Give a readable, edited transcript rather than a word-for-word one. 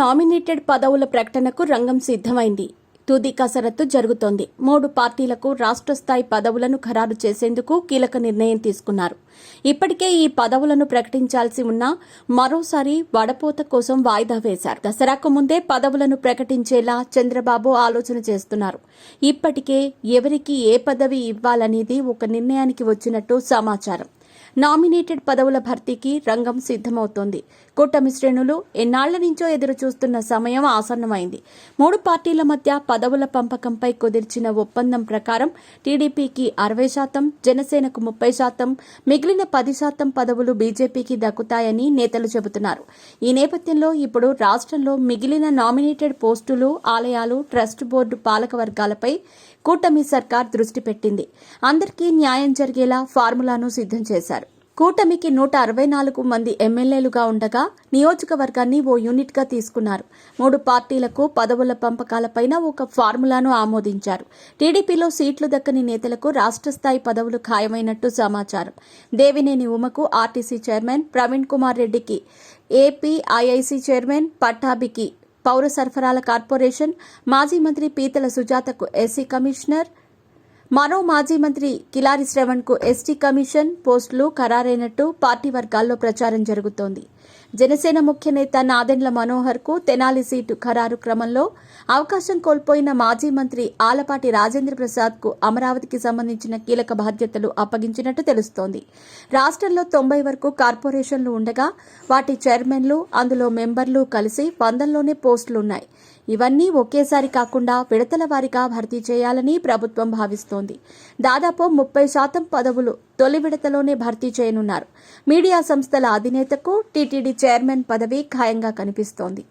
Nominated పదవుల ప్రకటనకు రంగం సిద్ధమైంది. తుది కసరత్తు జరుగుతోంది. 3 పార్టీలకు రాష్ట్ర స్థాయి పదవులను ఖరారు చేసేందుకు కీలక నిర్ణయం తీసుకున్నారు. ఇప్పటికే ఈ పదవులను ప్రకటించాల్సి ఉన్నా మరోసారి వడపోత కోసం వాయిదా వేశారు. దసరాకు ముందే పదవులను ప్రకటించేలా చంద్రబాబు ఆలోచన చేస్తున్నారు. ఇప్పటికే ఎవరికి ఏ పదవి ఇవ్వాలనేది ఒక నిర్ణయానికి వచ్చినట్టు సమాచారం. నామినేటెడ్ పదవుల భర్తీకి రంగం సిద్ధమవుతోంది. కూటమి శ్రేణులు ఎన్నాళ్ల నుంచో ఎదురు చూస్తున్న సమయం ఆసన్నమైంది. 3 పార్టీల మధ్య పదవుల పంపకంపై కుదిర్చిన ఒప్పందం ప్రకారం టీడీపీకి 60%, జనసేనకు 30%, మిగిలిన 10% పదవులు బీజేపీకి దక్కుతాయని నేతలు చెబుతున్నారు. ఈ నేపథ్యంలో ఇప్పుడు రాష్ట్రంలో మిగిలిన నామినేటెడ్ పోస్టులు, ఆలయాలు, ట్రస్ట్ బోర్డు పాలక వర్గాలపై కూటమి సర్కార్ దృష్టి పెట్టింది. అందరికీ న్యాయం జరిగేలా ఫార్ములాను సిద్ధం చేశారు. కూటమికి 164 మంది ఎమ్మెల్యేలుగా ఉండగా నియోజకవర్గాన్ని ఓ యూనిట్గా తీసుకున్నారు. 3 పార్టీలకు పదవుల పంపకాలపైన ఒక ఫార్ములాను ఆమోదించారు. టీడీపీలో సీట్లు దక్కని నేతలకు రాష్ట్ర స్థాయి పదవులు ఖాయమైనట్టు సమాచారం. దేవినేని ఉమకు ఆర్టీసీ చైర్మన్, ప్రవీణ్ కుమార్ రెడ్డికి ఏపీఐఐసీ చైర్మన్, పట్టాభికి పౌర సరఫరాల కార్పొరేషన్, మాజీ మంత్రి పీతల సుజాతకు ఎస్సీ కమిషనర్, మరో మాజీ మంత్రి కిలారి శ్రవణ్కు ఎస్టీ కమిషన్ పోస్టులు ఖరారైనట్టు పార్టీ వర్గాల్లో ప్రచారం జరుగుతోంది. జనసేన ముఖ్య నేత నాదెండ్ల మనోహర్కు తెనాలి సీటు ఖరారు క్రమంలో అవకాశం కోల్పోయిన మాజీ మంత్రి ఆలపాటి రాజేంద్ర ప్రసాద్కు అమరావతికి సంబంధించిన కీలక బాధ్యతలు అప్పగించినట్టు తెలుస్తోంది. రాష్ట్రంలో 90 వరకు కార్పొరేషన్లు ఉండగా వాటి చైర్మన్లు, అందులో మెంబర్లు కలిసి 100లోనే పోస్టులున్నాయి. ఇవన్నీ ఒకేసారి కాకుండా విడతల వారీగా భర్తీ చేయాలని ప్రభుత్వం భావిస్తోంది. దాదాపు 30% పదవులు తొలి విడతలోనే భర్తీ చేయనున్నారు. మీడియా సంస్థల అధినేతకు టీటీడీ చైర్మన్ పదవి ఖాయంగా కనిపిస్తోంది.